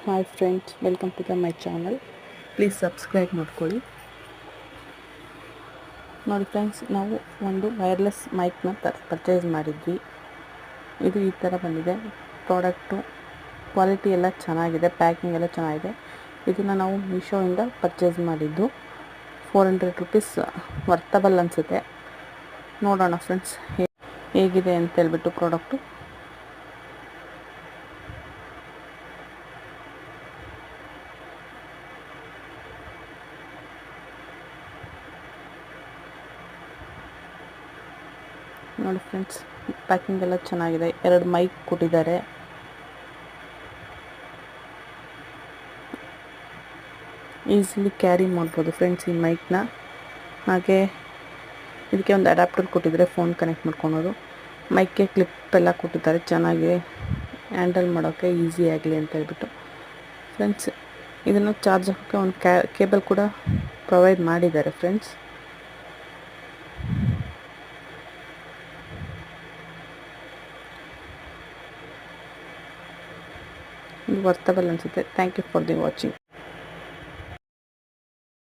Hi friends, welcome to my channel. Please subscribe ಮಾಡ್ಕೊಳ್ಳಿ. ನೋಡಿ friends, ನಾವು ಒಂದು ವೈರ್ಲೆಸ್ ಮೈಕ್ನ ಪರ್ಚೇಸ್ ಮಾಡಿದ್ವಿ. ಇದು ಈ ಥರ ಬಂದಿದೆ. ಪ್ರಾಡಕ್ಟು ಕ್ವಾಲಿಟಿ ಎಲ್ಲ ಚೆನ್ನಾಗಿದೆ, ಪ್ಯಾಕಿಂಗ್ ಎಲ್ಲ ಚೆನ್ನಾಗಿದೆ. ಇದನ್ನು ನಾವು ಮೀಶೋಯಿಂದ ಪರ್ಚೇಸ್ ಮಾಡಿದ್ದು. 400 ರುಪೀಸ್ ವರ್ತಬಲ್ ಅನಿಸುತ್ತೆ. ನೋಡೋಣ ಫ್ರೆಂಡ್ಸ್ ಹೇಗಿದೆ ಅಂತ ಹೇಳ್ಬಿಟ್ಟು ಪ್ರಾಡಕ್ಟು. ನೋಡಿ ಫ್ರೆಂಡ್ಸ್, ಪ್ಯಾಕಿಂಗ್ ಎಲ್ಲ ಚೆನ್ನಾಗಿದೆ. 2 ಮೈಕ್ ಕೊಟ್ಟಿದ್ದಾರೆ. ಈಸಿಲಿ ಕ್ಯಾರಿ ಮಾಡ್ಬೋದು ಫ್ರೆಂಡ್ಸ್ ಈ ಮೈಕ್ನ. ಹಾಗೆ ಇದಕ್ಕೆ ಒಂದು ಅಡ್ಯಾಪ್ಟರ್ ಕೊಟ್ಟಿದ್ದಾರೆ, ಫೋನ್ ಕನೆಕ್ಟ್ ಮಾಡ್ಕೊಳೋದು. ಮೈಕ್ಗೆ ಕ್ಲಿಪ್ ಎಲ್ಲ ಕೊಟ್ಟಿದ್ದಾರೆ, ಚೆನ್ನಾಗಿ ಹ್ಯಾಂಡಲ್ ಮಾಡೋಕ್ಕೆ ಈಸಿ ಆಗಲಿ ಅಂತ ಹೇಳ್ಬಿಟ್ಟು. ಫ್ರೆಂಡ್ಸ್, ಇದನ್ನು ಚಾರ್ಜ್ ಹಾಕೋಕ್ಕೆ ಒಂದು ಕೇಬಲ್ ಕೂಡ ಪ್ರೊವೈಡ್ ಮಾಡಿದ್ದಾರೆ ಫ್ರೆಂಡ್ಸ್. ಇದು ವರ್ತಬಲ್ ಅನಿಸುತ್ತೆ. Thank you for the watching.